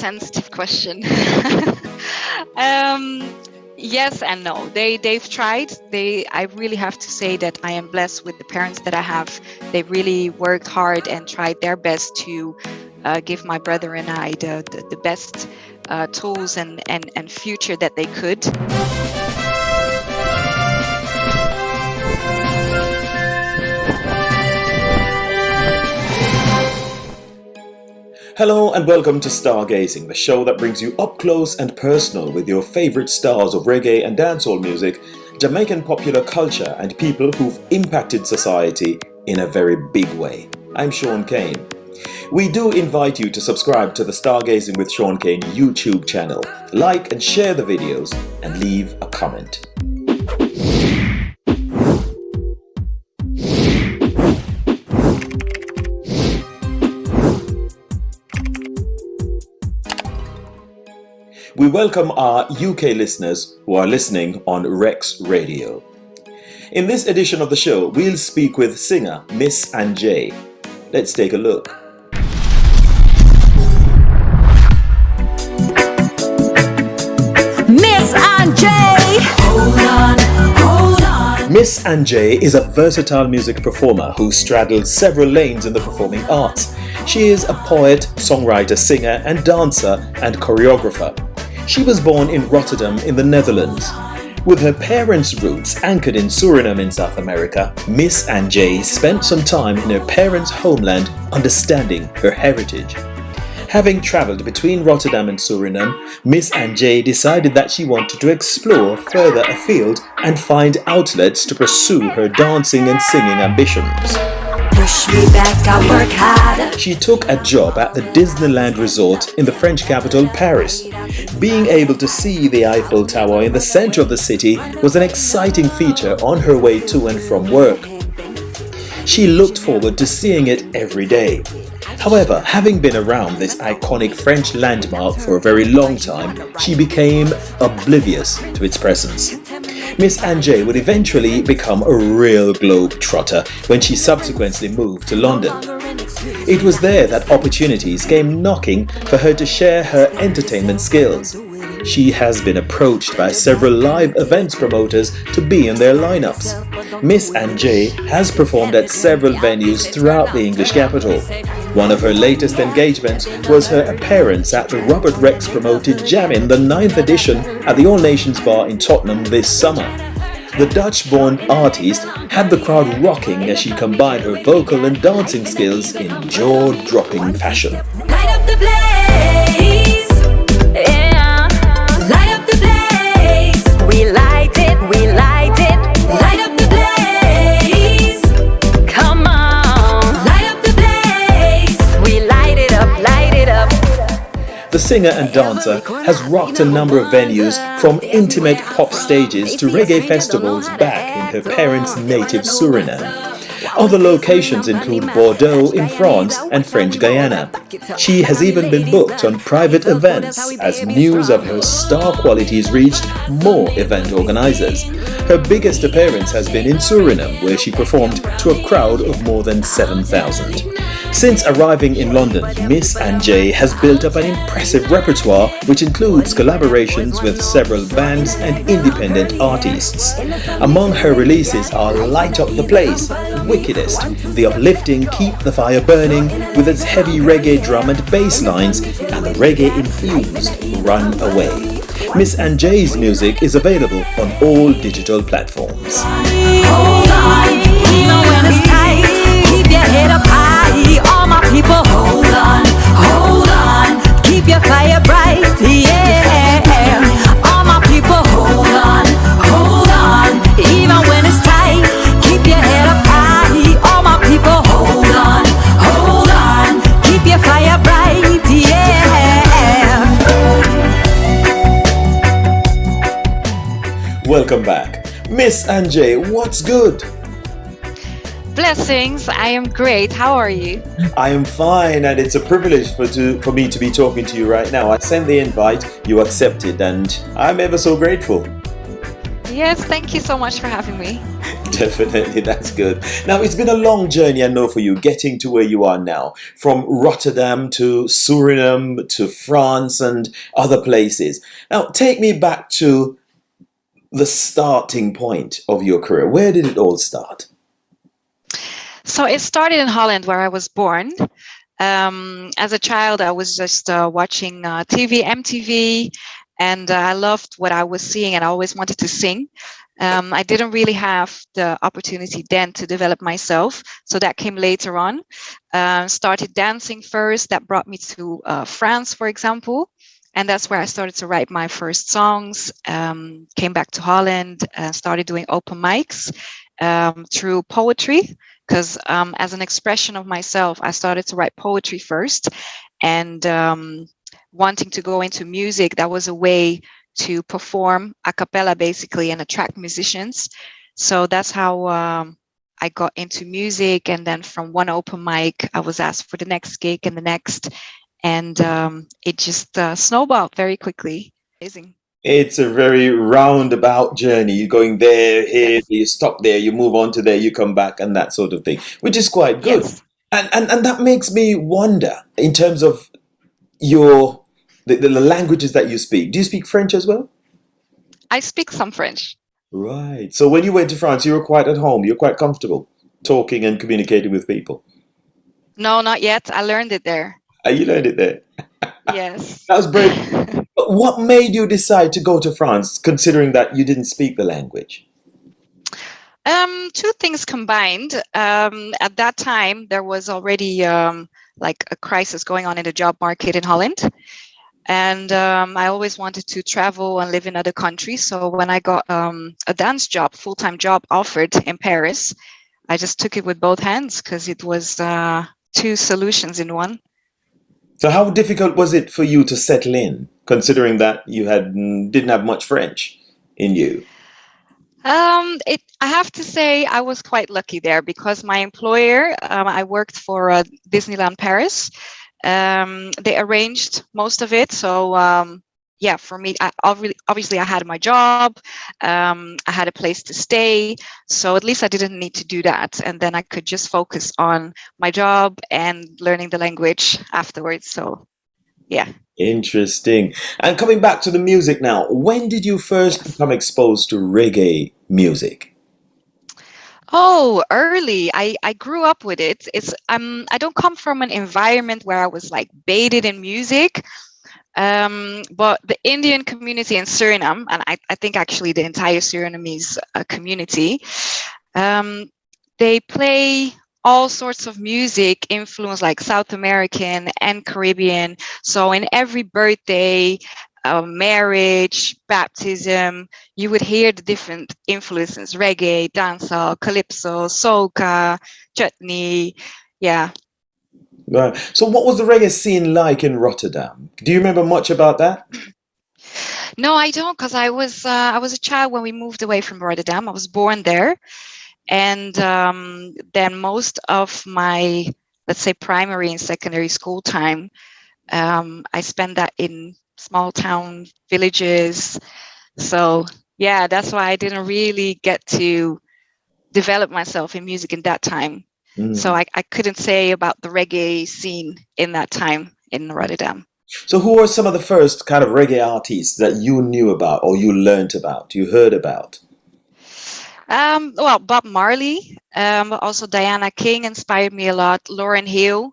sensitive question. Yes and no. They've tried. I really have to say that I am blessed with the parents that I have. They really worked hard and tried their best to give my brother and I the best tools and future that they could. Hello and welcome to Stargazing, the show that brings you up close and personal with your favorite stars of reggae and dancehall music, Jamaican popular culture and people who've impacted society in a very big way. I'm Shaun Cain. We do invite you to subscribe to the Stargazing with Shaun Cain YouTube channel, like and share the videos, and leave a comment. We welcome our UK listeners who are listening on Rex Radio. In this edition of the show, we'll speak with singer Miss AnJ. Let's take a look. Miss AnJ! Hold on, hold on. Miss AnJ is a versatile music performer who straddles several lanes in the performing arts. She is a poet, songwriter, singer, and dancer and choreographer. She was born in Rotterdam in the Netherlands. With her parents' roots anchored in Suriname in South America, Miss AnJ spent some time in her parents' homeland understanding her heritage. Having travelled between Rotterdam and Suriname, Miss AnJ decided that she wanted to explore further afield and find outlets to pursue her dancing and singing ambitions. Push me back, I work harder. She took a job at the Disneyland Resort in the French capital, Paris. Being able to see the Eiffel Tower in the centre of the city was an exciting feature on her way to and from work. She looked forward to seeing it every day. However, having been around this iconic French landmark for a very long time, she became oblivious to its presence. Miss AnJ would eventually become a real globe-trotter when she subsequently moved to London. It was there that opportunities came knocking for her to share her entertainment skills. She has been approached by several live events promoters to be in their lineups. Miss AnJ has performed at several venues throughout the English capital. One of her latest engagements was her appearance at the Robert Rex promoted Jammin', the 9th edition at the All Nations Bar in Tottenham this summer. The Dutch-born artist had the crowd rocking as she combined her vocal and dancing skills in jaw-dropping fashion. Light up the place, yeah. Light up the place. We light it, we light it. Light up the place. Come on. Light up the place. We light it up, light it up. The singer and dancer has rocked a number of venues, from intimate pop stages to reggae festivals back in her parents' native Suriname. Other locations include Bordeaux in France and French Guyana. She has even been booked on private events as news of her star qualities reached more event organizers. Her biggest appearance has been in Suriname, where she performed to a crowd of more than 7,000. Since arriving in London, Miss AnJ has built up an impressive repertoire which includes collaborations with several bands and independent artists. Among her releases are Light Up the Place, Wickedest, the uplifting Keep the Fire Burning with its heavy reggae drum and bass lines, and the reggae-infused Runaway. Miss AnJ's music is available on all digital platforms. Hold on, even when it's tight, keep your head up high. All my people, hold on, keep your fire bright, yeah. All my people, hold on, even when it's tight, keep your head up high. All my people, hold on, keep your fire bright, yeah. Welcome back. Miss AnJ, what's good? Blessings, I am great. How are you? I am fine, and it's a privilege for me to be talking to you right now. I sent the invite, you accepted, and I'm ever so grateful. Yes, thank you so much for having me. Definitely, that's good. Now, it's been a long journey, I know, for you getting to where you are now, from Rotterdam to Suriname to France and other places. Now, take me back to the starting point of your career. Where did it all start? So it started in Holland, where I was born. As a child, I was just watching TV, MTV, and I loved what I was seeing, and I always wanted to sing. I didn't really have the opportunity then to develop myself, so that came later on. Started dancing first. That brought me to France, for example, and that's where I started to write my first songs. Came back to Holland and started doing open mics through poetry, because as an expression of myself, I started to write poetry first, and wanting to go into music, that was a way to perform a cappella basically and attract musicians. So that's how I got into music, and then from one open mic, I was asked for the next gig and the next, and it just snowballed very quickly. Amazing. It's a very roundabout journey. You're going there, here, Yes. you stop there, you move on to there, you come back, and that sort of thing, which is quite good. Yes. And that makes me wonder in terms of your the languages that you speak. Do you speak French as well? I speak some French. Right. So when you went to France, you were quite at home. You're quite comfortable talking and communicating with people. No, not yet. I learned it there. You learned it there. Yes. That was brave. But what made you decide to go to France, considering that you didn't speak the language? Two things combined. At that time, there was already like a crisis going on in the job market in Holland. And I always wanted to travel and live in other countries. So when I got a dance job, full-time job offered in Paris, I just took it with both hands, because it was two solutions in one. So how difficult was it for you to settle in, considering that you didn't have much French in you? I have to say I was quite lucky there, because my employer, I worked for Disneyland Paris. They arranged most of it. So yeah, for me, obviously I had my job, I had a place to stay. So at least I didn't need to do that. And then I could just focus on my job and learning the language afterwards. So yeah. Interesting. And coming back to the music now, when did you first Yes. become exposed to reggae music? Oh, early. I grew up with it. It's I don't come from an environment where I was like baited in music. But the Indian community in Suriname, and I think actually the entire Surinamese community, they play all sorts of music influence, like South American and Caribbean. So in every birthday, marriage, baptism, you would hear the different influences: reggae, dancehall, calypso, soca, chutney. Yeah. Right. So what was the reggae scene like in Rotterdam? Do you remember much about that? No, I don't, because I was a child when we moved away from Rotterdam. I was born there, and then most of my, let's say, primary and secondary school time, I spent that in small town villages. So yeah, that's why I didn't really get to develop myself in music in that time. So Mm. I couldn't say about the reggae scene in that time in Rotterdam. So who were some of the first kind of reggae artists that you knew about or you learnt about, you heard about? Well, Bob Marley, but also Diana King inspired me a lot. Lauryn Hill,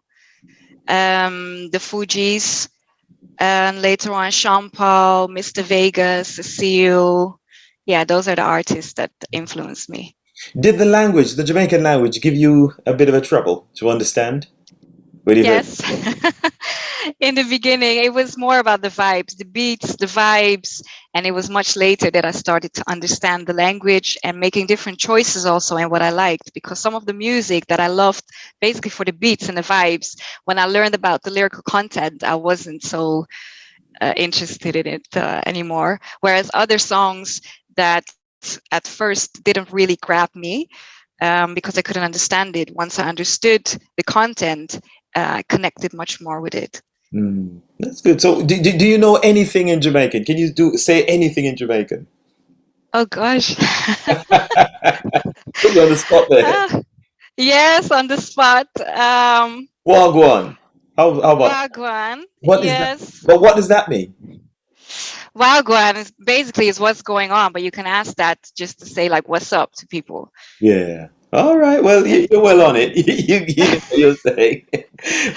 the Fugees, and later on Sean Paul, Mr. Vegas, Cecile. Yeah, those are the artists that influenced me. Did the language, the Jamaican language, give you a bit of a trouble to understand when you heard? Yes. In the beginning, it was more about the vibes, the beats, the vibes. And it was much later that I started to understand the language and making different choices also in what I liked. Because some of the music that I loved, basically for the beats and the vibes, when I learned about the lyrical content, I wasn't so interested in it anymore. Whereas other songs that at first didn't really grab me, because I couldn't understand it. Once I understood the content, I connected much more with it. Mm, that's good. So do you know anything in Jamaican? Can you say anything in Jamaican? Oh gosh. Put you on the spot there. Ah, yes, on the spot. Wagwan. How about Wagwan. what is that? Yes. But what does that mean? Wagwan is basically is what's going on, but you can ask that just to say like what's up to people. Yeah. All right. Well, Yeah. you're well on it. You know what you're saying.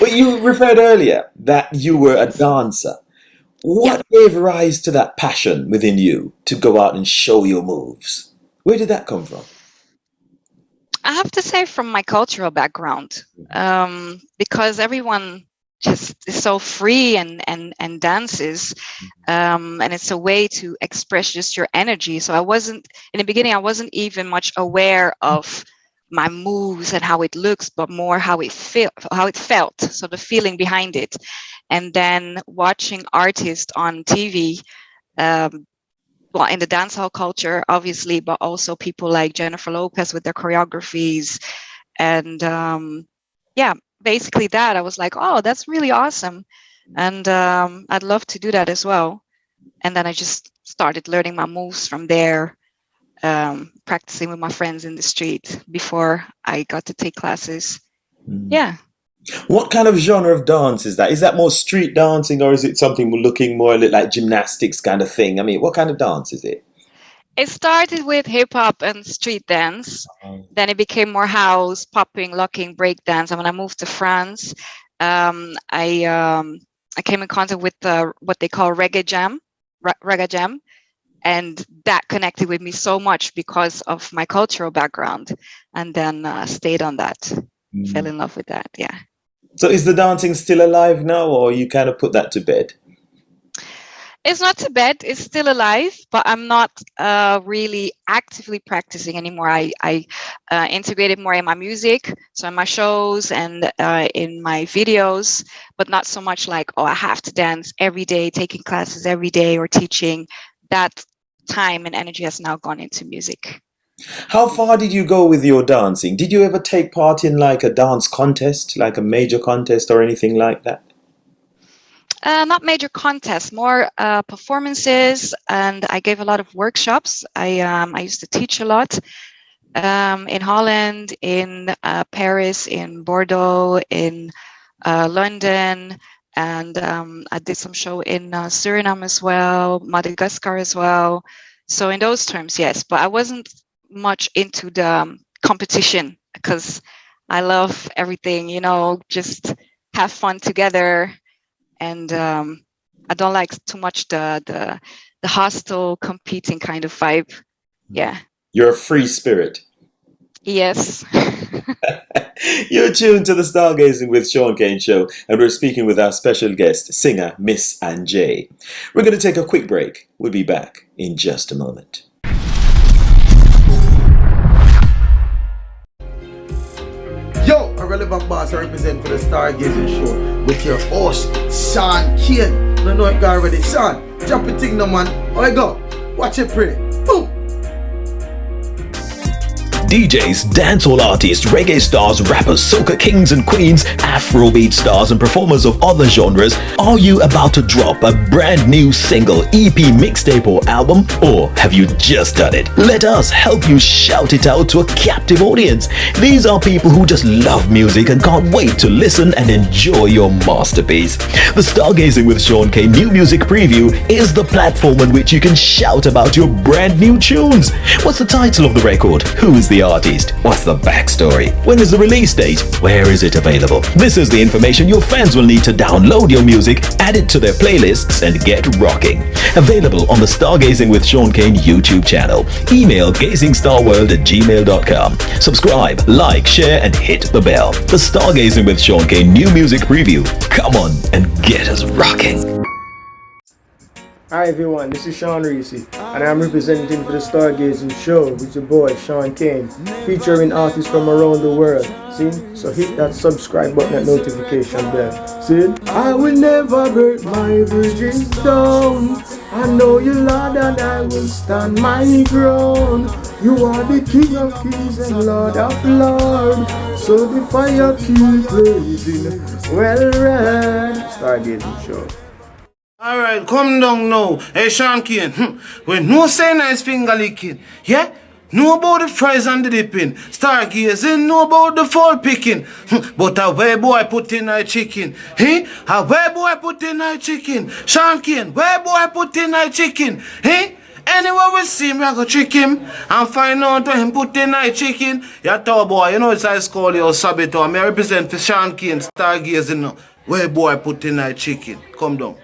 But you referred earlier that you were a Yes. dancer. Yeah. What gave rise to that passion within you to go out and show your moves? Where did that come from? I have to say from my cultural background, because everyone just is so free and dances, and it's a way to express just your energy. So I wasn't in the beginning. I wasn't even much aware of my moves and how it looks, but more how it felt. So the feeling behind it, and then watching artists on TV. Um, well, in the dancehall culture, obviously, but also people like Jennifer Lopez with their choreographies. And yeah, basically that. I was like, oh, that's really awesome. And I'd love to do that as well. And then I just started learning my moves from there, practicing with my friends in the street before I got to take classes. Mm. Yeah. What kind of genre of dance is that? Is that more street dancing or is it something looking more like gymnastics kind of thing? I mean, what kind of dance is it? It started with hip hop and street dance. Then it became more house, popping, locking, break dance. And when I moved to France, I came in contact with what they call reggae jam, and that connected with me so much because of my cultural background. And then stayed on that, fell Mm. in love with that. Yeah. So is the dancing still alive now or you kind of put that to bed? It's not too bad. It's still alive, but I'm not really actively practicing anymore. I integrate it more in my music, so in my shows and in my videos, but not so much like, oh, I have to dance every day, taking classes every day or teaching. That time and energy has now gone into music. How far did you go with your dancing? Did you ever take part in like a dance contest, like a major contest or anything like that? Not major contests, more performances, and I gave a lot of workshops. I used to teach a lot. In Holland, in Paris, in Bordeaux, in London, and I did some show in Suriname as well, Madagascar as well. So in those terms, yes, but I wasn't much into the competition because I love everything, just have fun together, and I don't like too much the hostile competing kind of vibe. Yeah. You're a free spirit. Yes. You're tuned to the Stargazing with Shaun Cain show, and we're speaking with our special guest, singer Miss AnJ. We're going to take a quick break. We'll be back in just a moment. Yo, a relevant boss I represent for the Stargazing show with your host, Shaun Cain. You know it guy already. Shaun, drop your thing no man. Alright go. Watch it pray. Boom. DJs, dancehall artists, reggae stars, rappers, soca kings and queens, Afrobeat stars and performers of other genres, are you about to drop a brand new single, EP, mixtape or album? Or have you just done it? Let us help you shout it out to a captive audience. These are people who just love music and can't wait to listen and enjoy your masterpiece. The Stargazing with Shaun Cain New Music Preview is the platform on which you can shout about your brand new tunes. What's the title of the record? Who is the artist? What's the backstory? When is the release date? Where is it available? This is the information your fans will need to download your music, add it to their playlists, and get rocking. Available on the Stargazing with Shaun Cain YouTube channel. Email gazingstarworld@gmail.com. Subscribe, like, share, and hit the bell. The Stargazing with Shaun Cain New Music Preview. Come on and get us rocking. Hi everyone, this is Sean Reese, and I'm representing for the Stargazing show with your boy Shaun Cain, featuring artists from around the world. See? So hit that subscribe button and notification bell. See? I will never break my bridges down. I know you, Lord, and I will stand my ground. You are the King of Kings and Lord of Lords. So the fire keep blazing. Well read. Stargazing show. Alright, come down now. Hey, Shaun Cain. We no say nice finger licking. Yeah? Know about the fries and the dipping. Stargazing, know about the fall picking. But a where boy put in a chicken. Hey? A where boy put in a chicken. Shaun Cain, where boy put in a chicken. Hey? Anywhere we see me, I go trick him and find out where him put in a chicken. Yeah, tall boy, you know it's a school, you saboteur. Me represent for Shaun Cain, Stargazing now. Where boy put in a chicken. Come down.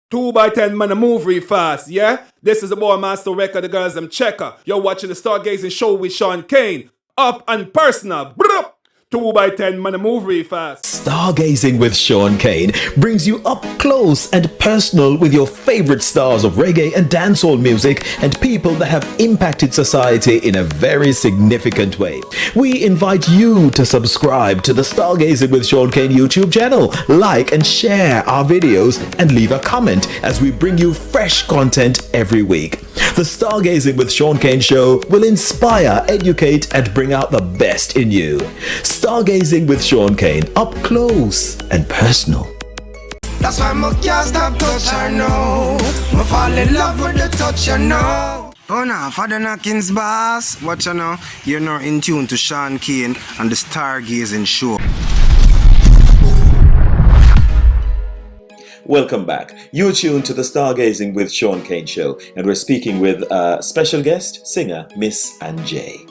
2 by 10 man, move real fast, yeah? This is the boy Master Record, the girls them checker. You're watching the Stargazing show with Shaun Cain. Up and personal. Bruh! 2 by 10 man, move real fast. Stargazing with Shaun Cain brings you up close and personal with your favorite stars of reggae and dancehall music and people that have impacted society in a very significant way. We invite you to subscribe to the Stargazing with Shaun Cain YouTube channel, like and share our videos, and leave a comment as we bring you fresh content every week. The Stargazing with Shaun Cain show will inspire, educate, and bring out the best in you. Stargazing with Shaun Cain, up close and personal. That's why I can't stop touch her now. I fall in love with the touch you know. Oh no, Father Knockins boss. Watch you now. You're not in tune to Shaun Cain and the Stargazing show. Welcome back. You're tuned to the Stargazing with Shaun Cain show, and we're speaking with a special guest, singer Miss AnJ.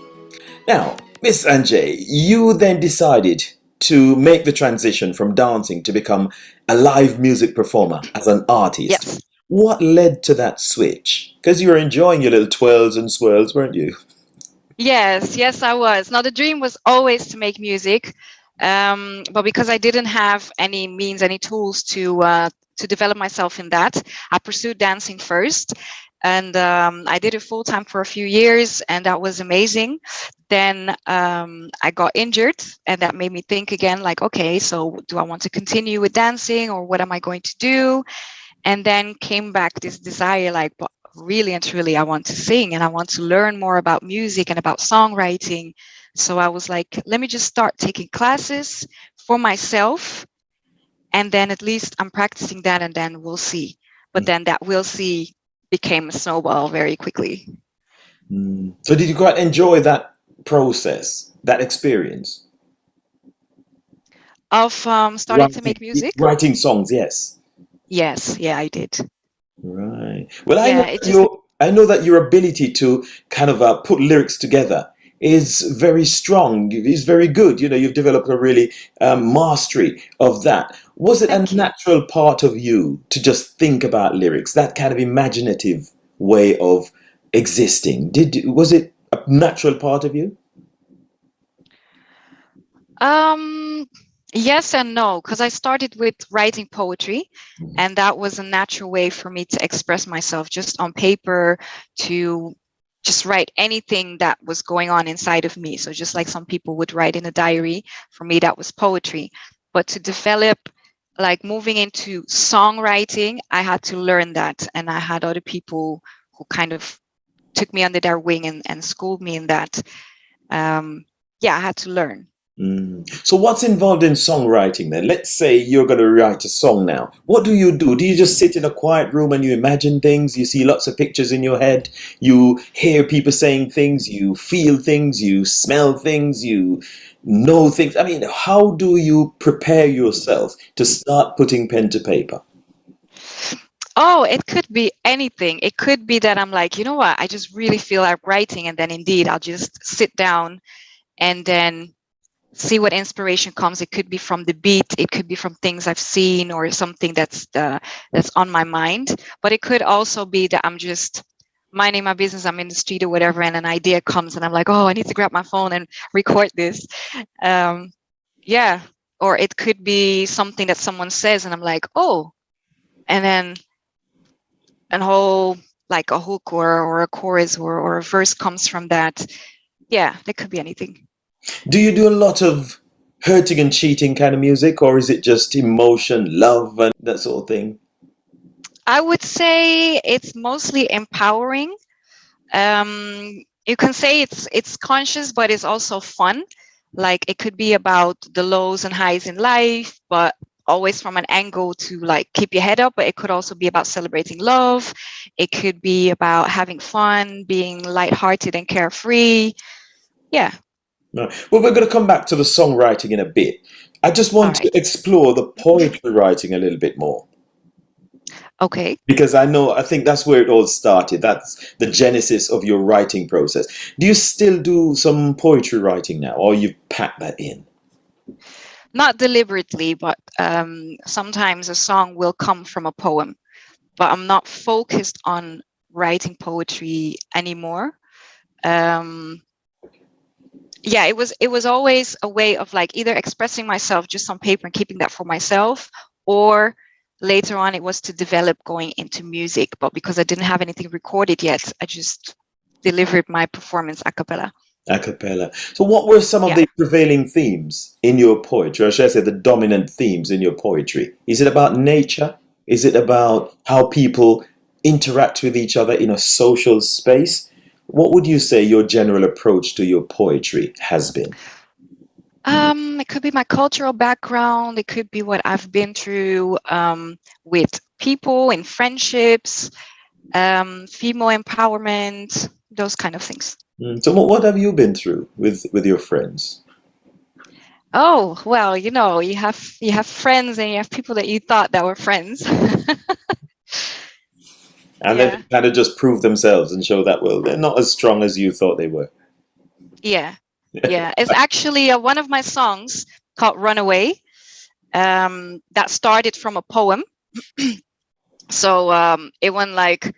Now, Miss AnJ, you then decided to make the transition from dancing to become a live music performer as an artist. Yes. What led to that switch? Because you were enjoying your little twirls and swirls, weren't you? Yes, I was. Now, the dream was always to make music, but because I didn't have any means, any tools to develop myself in that, I pursued dancing first, and I did it full time for a few years, and that was amazing. Then I got injured, and that made me think again, like, okay, so do I want to continue with dancing, or what am I going to do? And then came back this desire, like, but really and truly, I want to sing, and I want to learn more about music and about songwriting. So I was like, let me just start taking classes for myself, and then at least I'm practicing that, and then we'll see. But then that we'll see became a snowball very quickly. So did you quite enjoy that process, that experience? Of starting to make music? Writing songs, yes. Yes, yeah, I did. Right. Well, Yeah, I know that your ability to kind of put lyrics together is very strong. Is very good. You know, you've developed a really mastery of that. Was it Thank a you. natural part of you to just think about lyrics, that kind of imaginative way of existing? Was it a natural part of you? Yes and no, because I started with writing poetry, and that was a natural way for me to express myself just on paper, to just write anything that was going on inside of me. So just like some people would write in a diary, for me that was poetry. But to develop, like moving into songwriting, I had to learn that, and I had other people who kind of took me under their wing and schooled me in that. Yeah, I had to learn. So what's involved in songwriting then? Let's say you're going to write a song now. What do you do? Do you just sit in a quiet room and you imagine things? You see lots of pictures in your head. You hear people saying things. You feel things. You smell things. You know things. I mean, how do you prepare yourself to start putting pen to paper? Oh, it could be anything. It could be that I'm like, you know what, I just really feel like writing, and then indeed I'll just sit down and then see what inspiration comes. It could be from the beat, it could be from things I've seen, or something that's on my mind. But it could also be that I'm just minding my business, I'm in the street or whatever, and an idea comes and I'm like, oh, I need to grab my phone and record this. Yeah. Or it could be something that someone says and I'm like, oh, and then a whole, like a hook or a chorus or a verse comes from that. Yeah, it could be anything. Do you do a lot of hurting and cheating kind of music, or is it just emotion, love, and that sort of thing? I would say it's mostly empowering. You can say it's conscious, but it's also fun. Like it could be about the lows and highs in life, but always from an angle to like keep your head up, but it could also be about celebrating love. It could be about having fun, being lighthearted and carefree. Yeah. No. Well, we're going to come back to the songwriting in a bit. I just All want to right. explore the poetry writing a little bit more. Okay. Because I think that's where it all started. That's the genesis of your writing process. Do you still do some poetry writing now, or you pack that in? Not deliberately, but sometimes a song will come from a poem, but I'm not focused on writing poetry anymore. Yeah, it was always a way of like either expressing myself just on paper and keeping that for myself, or later on it was to develop going into music. But because I didn't have anything recorded yet, I just delivered my performance a cappella. A cappella. So what were some of the prevailing themes in your poetry, or should I say the dominant themes in your poetry? Is it about nature? Is it about how people interact with each other in a social space? What would you say your general approach to your poetry has been? It could be my cultural background. It could be what I've been through with people in friendships, female empowerment, those kind of things. So what have you been through with your friends? Oh, well, you know, you have friends and you have people that you thought that were friends. And then kind of just prove themselves and show that, well, they're not as strong as you thought they were. Yeah. It's actually one of my songs called Runaway that started from a poem. So it went like,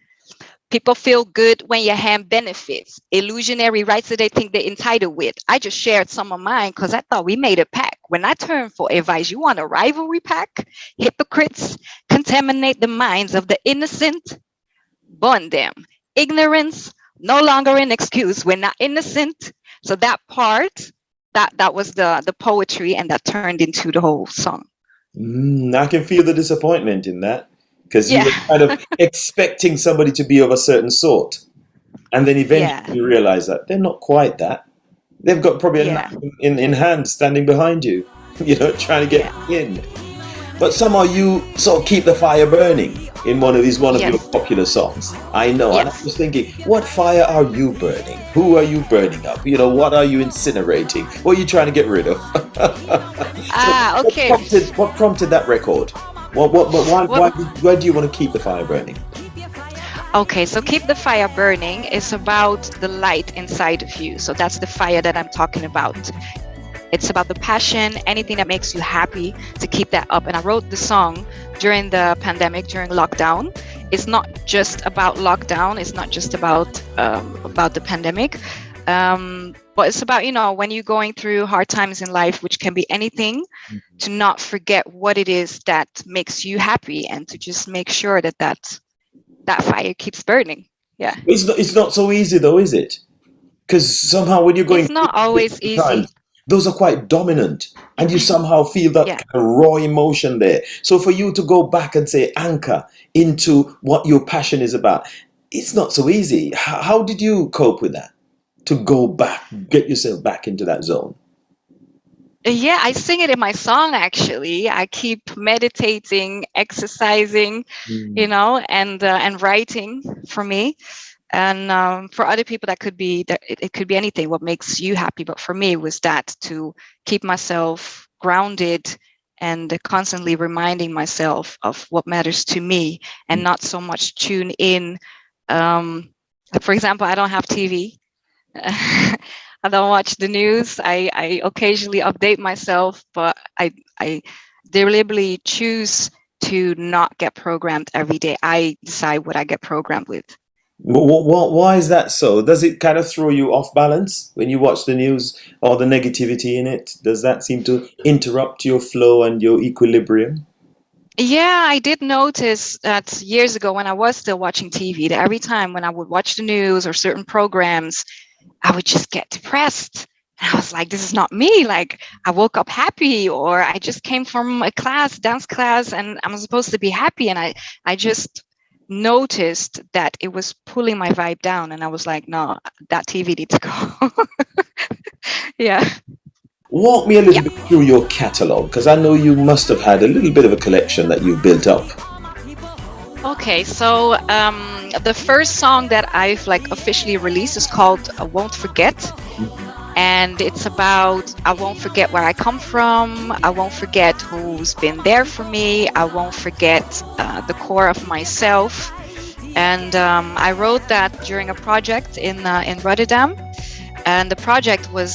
people feel good when your hand benefits. Illusionary rights that they think they're entitled with. I just shared some of mine because I thought we made a pact. When I turn for advice, you want a rivalry pack? Hypocrites contaminate the minds of the innocent. Burn them. Ignorance, no longer an excuse. We're not innocent. So that part, that was the poetry, and that turned into the whole song. I can feel the disappointment in that, because you were kind of expecting somebody to be of a certain sort, and then eventually you realize that they're not quite that. They've got probably a knife in hand standing behind you, trying to get in. But somehow you sort of keep the fire burning in one of your popular songs. I know. And I was thinking, what fire are you burning? Who are you burning up? What are you incinerating? What are you trying to get rid of? Okay. What prompted that record? Why do you want to keep the fire burning? Okay, so Keep the Fire Burning is about the light inside of you. So that's the fire that I'm talking about. It's about the passion, anything that makes you happy, to keep that up. And I wrote the song during the pandemic, during lockdown. It's not just about lockdown. It's not just about the pandemic. But it's about, when you're going through hard times in life, which can be anything, to not forget what it is that makes you happy, and to just make sure that fire keeps burning. Yeah. It's not so easy though, is it? Because somehow when you're going it's not always easy. Times, those are quite dominant, and you somehow feel that kind of raw emotion there. So for you to go back and say anchor into what your passion is about, it's not so easy. How did you cope with that? To go back, get yourself back into that zone? Yeah, I sing it in my song, actually. I keep meditating, exercising, and writing for me. And for other people, that could be it could be anything, what makes you happy. But for me, it was that, to keep myself grounded and constantly reminding myself of what matters to me, and not so much tune in. For example, I don't have TV. I don't watch the news. I occasionally update myself, but I deliberately choose to not get programmed every day. I decide what I get programmed with. Why is that so? Does it kind of throw you off balance when you watch the news, or the negativity in it? Does that seem to interrupt your flow and your equilibrium? Yeah, I did notice that years ago when I was still watching TV, that every time when I would watch the news or certain programs, I would just get depressed. And I was like, this is not me. Like, I woke up happy, or I just came from a dance class, and I'm supposed to be happy. And I just noticed that it was pulling my vibe down. And I was like, no, that TV needs to go. Yeah. Walk me a Yeah. little bit through your catalogue, because I know you must have had a little bit of a collection that you've built up. Okay, so the first song that I've like officially released is called "Won't Forget," and it's about I won't forget where I come from. I won't forget who's been there for me. I won't forget the core of myself. And I wrote that during a project in Rotterdam, and the project was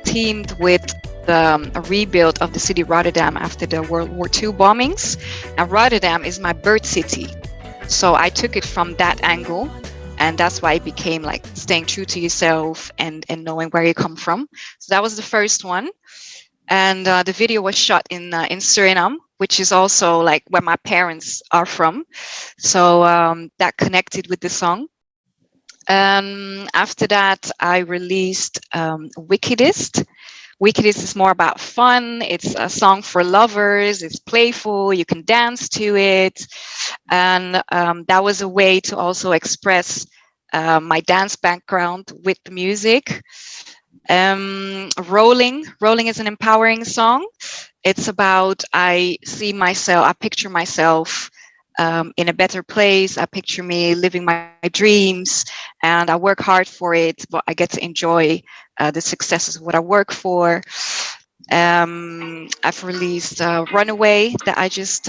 teamed with the rebuild of the city Rotterdam after the World War II bombings. And Rotterdam is my birth city, so I took it from that angle, and that's why it became like staying true to yourself and knowing where you come from. So that was the first one, and the video was shot in Suriname, which is also like where my parents are from. So that connected with the song. After that, I released Wickedest. Wickedest is more about fun. It's a song for lovers. It's playful. You can dance to it. And that was a way to also express my dance background with the music. Rolling is an empowering song. It's about I picture myself in a better place. I picture me living my dreams, and I work hard for it, but I get to enjoy the successes of what I work for. I've released Runaway that I just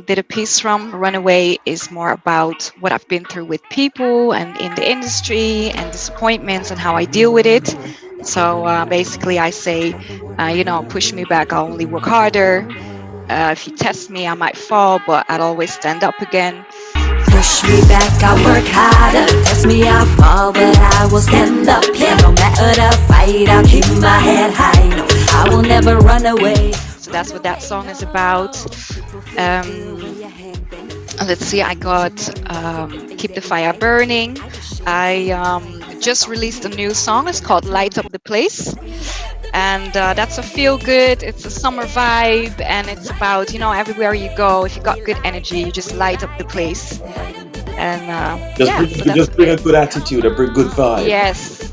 did a piece from. Runaway is more about what I've been through with people and in the industry and disappointments and how I deal with it. So basically I say, push me back, I'll only work harder. If you test me, I might fall, but I'd always stand up again. Push me back, I work harder. Test me, I fall, but I will stand up. Yeah, no matter the fight, I'll keep my head high. No, I will never run away. So that's what that song is about. Let's see, I got Keep the Fire Burning. I just released a new song. It's called Light Up the Place. And that's a feel good, it's a summer vibe, and it's about, everywhere you go, if you got good energy, you just light up the place. And just bring a good attitude, a good vibe. Yes.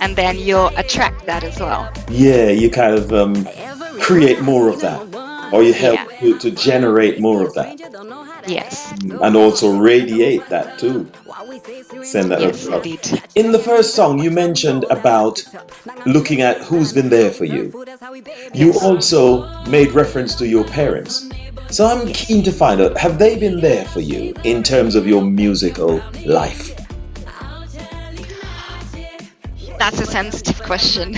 And then you'll attract that as well. Yeah, you kind of create more of that, or you help to generate more of that. Yes. And also radiate that too. Send that up. Indeed. In the first song, you mentioned about looking at who's been there for you. You also made reference to your parents. So I'm keen to find out, have they been there for you in terms of your musical life? That's a sensitive question.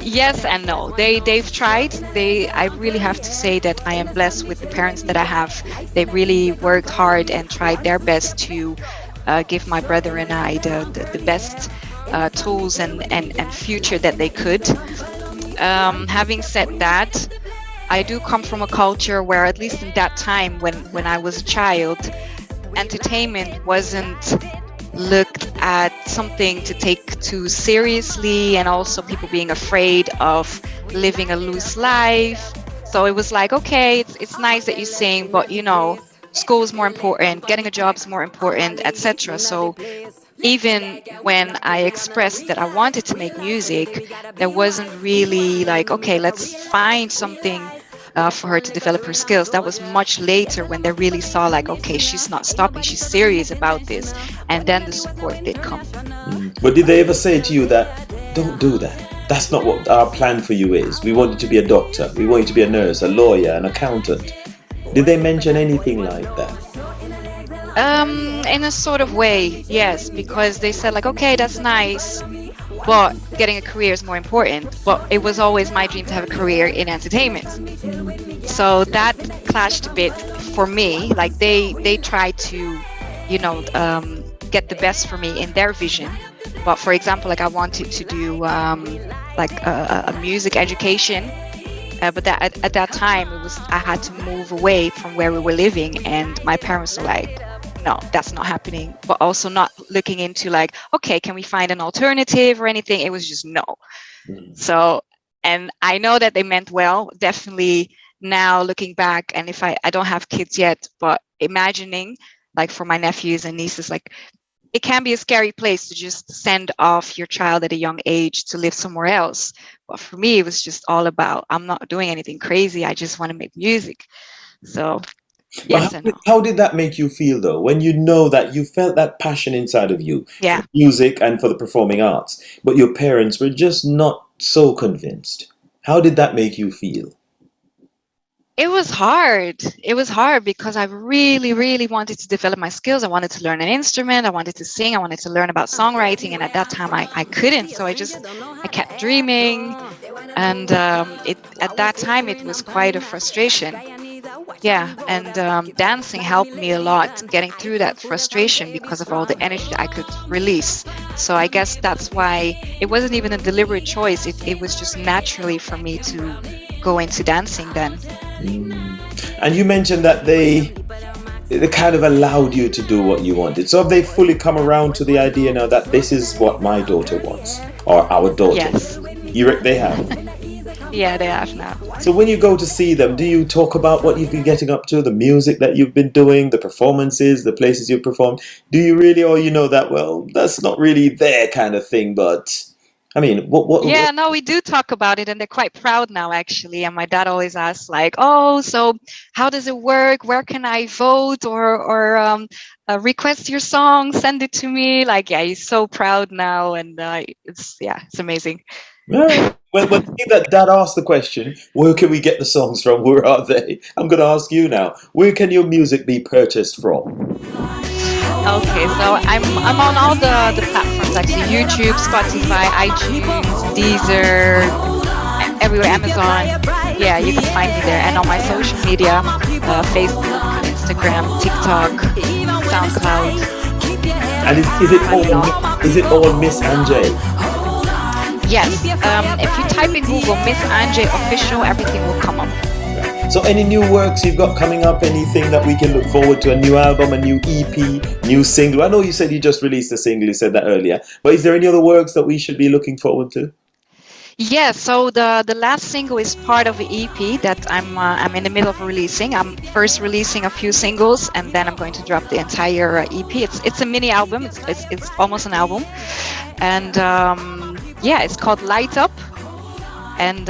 Yes and no. They've tried. I really have to say that I am blessed with the parents that I have. They really worked hard and tried their best to give my brother and I the best tools and future that they could. Having said that, I do come from a culture where, at least in that time when I was a child, entertainment wasn't looked at something to take too seriously, and also people being afraid of living a loose life. So it was like, okay, it's nice that you sing, but school is more important, getting a job is more important, etc. So even when I expressed that I wanted to make music, there wasn't really like, okay, let's find something for her to develop her skills. That was much later when they really saw like, okay, she's not stopping, she's serious about this, and then the support did come. But did they ever say to you that, don't do that, that's not what our plan for you is, we want you to be a doctor, we want you to be a nurse, a lawyer, an accountant? Did they mention anything like that? In a sort of way, yes, because they said like, okay, that's nice, but getting a career is more important. But it was always my dream to have a career in entertainment. So that clashed a bit for me. Like they tried to, get the best for me in their vision. But for example, like I wanted to do like a music education. But at that time, I had to move away from where we were living, and my parents were like, no, that's not happening. But also not looking into like, okay, can we find an alternative or anything? It was just no. So, and I know that they meant well, definitely now looking back. And if I don't have kids yet, but imagining like for my nephews and nieces, like it can be a scary place to just send off your child at a young age to live somewhere else. But for me, it was just all about, I'm not doing anything crazy. I just want to make music. So But yes and no. how did that make you feel though, when you know that you felt that passion inside of you Yeah. for music and for the performing arts, but your parents were just not so convinced? How did that make you feel? It was hard. It was hard because I really, really wanted to develop my skills. I wanted to learn an instrument. I wanted to sing. I wanted to learn about songwriting. And at that time, I couldn't. So I kept dreaming. And at that time, it was quite a frustration. Yeah. And dancing helped me a lot getting through that frustration because of all the energy that I could release. So I guess that's why it wasn't even a deliberate choice. It was just naturally for me to go into dancing then. And you mentioned that they kind of allowed you to do what you wanted. So have they fully come around to the idea now that this is what my daughter wants, or our daughter? Yes. They have. Yeah, they have now. So when you go to see them, do you talk about what you've been getting up to, the music that you've been doing, the performances, the places you've performed? Do you really, or you know that, well, that's not really their kind of thing, but I mean, Yeah, no, we do talk about it, and they're quite proud now, actually. And my dad always asks, like, "Oh, so how does it work? Where can I vote or request your song? Send it to me." Like, yeah, he's so proud now, and it's amazing. Yeah. Well, see that Dad asked the question, where can we get the songs from? Where are they? I'm going to ask you now. Where can your music be purchased from? Okay, so I'm on all the platforms, actually: YouTube, Spotify, iTunes, Deezer, everywhere, Amazon. Yeah, you can find me there, and on my social media, Facebook, Instagram, TikTok, SoundCloud. And is it all Miss AnJ? Yes. If you type in Google Miss AnJ official, everything will come up. So any new works you've got coming up, anything that we can look forward to, a new album, a new EP, new single? I know you said you just released a single, you said that earlier, but is there any other works that we should be looking forward to? Yeah, so the last single is part of an EP that I'm in the middle of releasing. I'm first releasing a few singles, and then I'm going to drop the entire EP. It's a mini album. It's almost an album, and it's called Light Up, and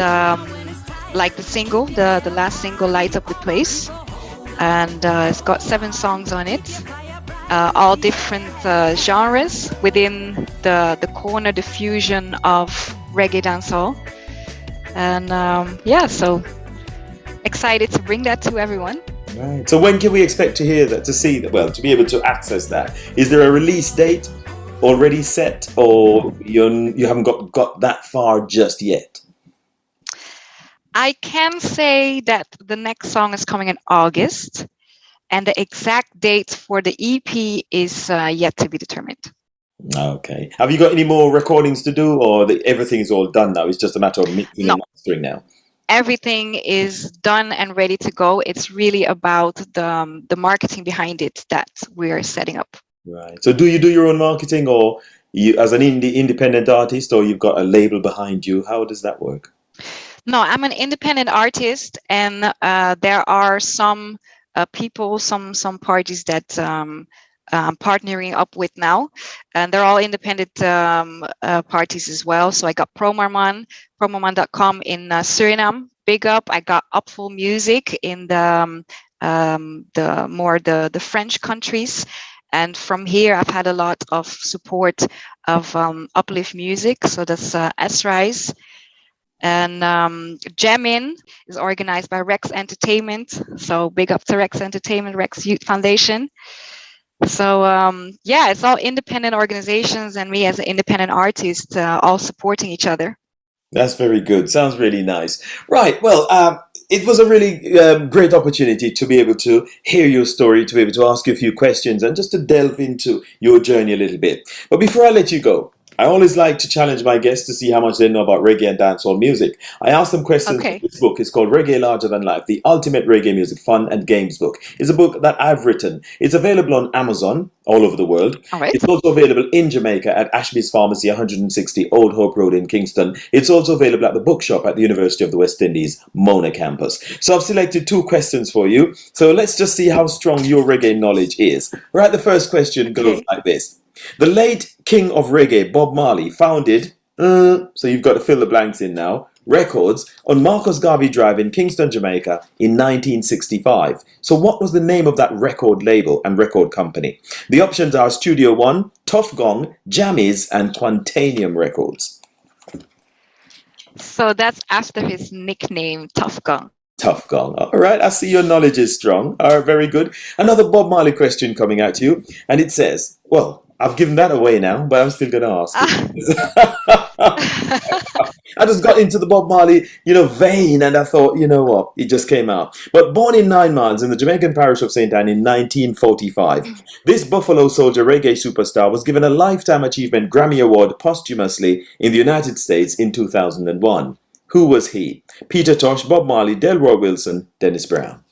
like the single, the last single, Light Up the Place, and it's got 7 songs on it, all different genres within the corner, the fusion of reggae dancehall, and so excited to bring that to everyone. Right. So when can we expect to hear that, to see that, well, to be able to access that? Is there a release date already set, or you haven't got that far just yet? I can say that the next song is coming in August, and the exact date for the EP is yet to be determined. Okay. Have you got any more recordings to do, or everything is all done now? It's just a matter of mixing and mastering now. Everything is done and ready to go. It's really about the marketing behind it that we're setting up. Right. So do you do your own marketing, or you as an independent artist, or you've got a label behind you? How does that work? No, I'm an independent artist, and there are some people, some parties that I'm partnering up with now, and they're all independent parties as well. So I got promorman.com in Suriname, big up. I got Upful Music in the French countries. And from here, I've had a lot of support of Uplift Music. So that's S-Rise. And Jamin is organized by Rex Entertainment. So big up to Rex Entertainment, Rex Youth Foundation. So it's all independent organizations, and me as an independent artist, all supporting each other. That's very good. Sounds really nice. Right. Well, it was a really great opportunity to be able to hear your story, to be able to ask you a few questions, and just to delve into your journey a little bit. But before I let you go, I always like to challenge my guests to see how much they know about reggae and dancehall music. I ask them questions. Okay. This book is called Reggae Larger Than Life, the ultimate reggae music fun and games book. It's a book that I've written. It's available on Amazon all over the world. All right. It's also available in Jamaica at Ashby's Pharmacy, 160 Old Hope Road in Kingston. It's also available at the bookshop at the University of the West Indies, Mona campus. So I've selected 2 questions for you. So let's just see how strong your reggae knowledge is. Right, the first question goes like this. The late king of reggae, Bob Marley, founded, so you've got to fill the blanks in now, Records on Marcus Garvey Drive in Kingston, Jamaica in 1965. So what was the name of that record label and record company? The options are Studio One, Tough Gong, Jammies, and Quantanium Records. So that's after his nickname, Tough Gong. Tough Gong. All right, I see your knowledge is strong. All right, very good. Another Bob Marley question coming at you, and it says, well, I've given that away now, but I'm still going to ask it. I just got into the Bob Marley, vein, and I thought, you know what, it just came out. But born in Nine Mines in the Jamaican parish of St. Anne in 1945, this Buffalo Soldier reggae superstar was given a Lifetime Achievement Grammy Award posthumously in the United States in 2001. Who was he? Peter Tosh, Bob Marley, Delroy Wilson, Dennis Brown.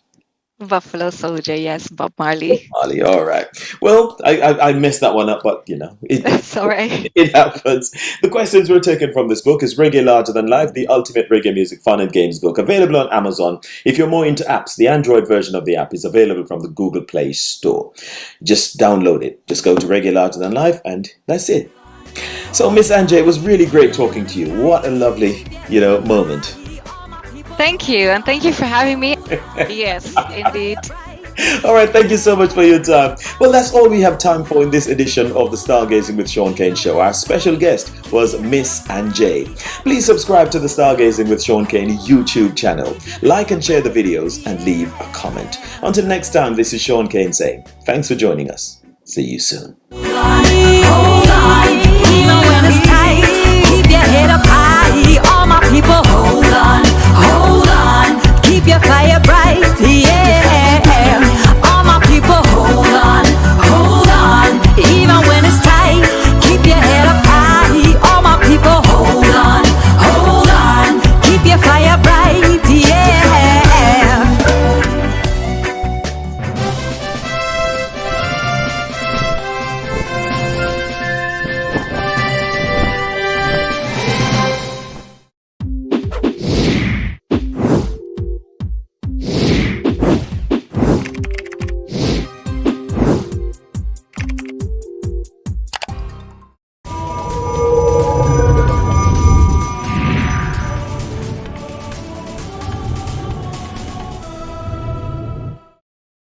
Buffalo Soldier, yes, Bob Marley. Marley, all right. Well, I messed that one up, but It's all right. It happens. The questions were taken from this book is Reggae Larger Than Life, the ultimate reggae music fun and games book, available on Amazon. If you're more into apps, the Android version of the app is available from the Google Play Store. Just download it. Just go to Reggae Larger Than Life, and that's it. So, Miss AnJ, it was really great talking to you. What a lovely, moment. Thank you, and thank you for having me. Yes, indeed. All right, thank you so much for your time. Well, that's all we have time for in this edition of the Stargazing with Shaun Cain show. Our special guest was Miss AnJ. Please subscribe to the Stargazing with Shaun Cain YouTube channel. Like and share the videos and leave a comment. Until next time, this is Shaun Cain saying, thanks for joining us. See you soon.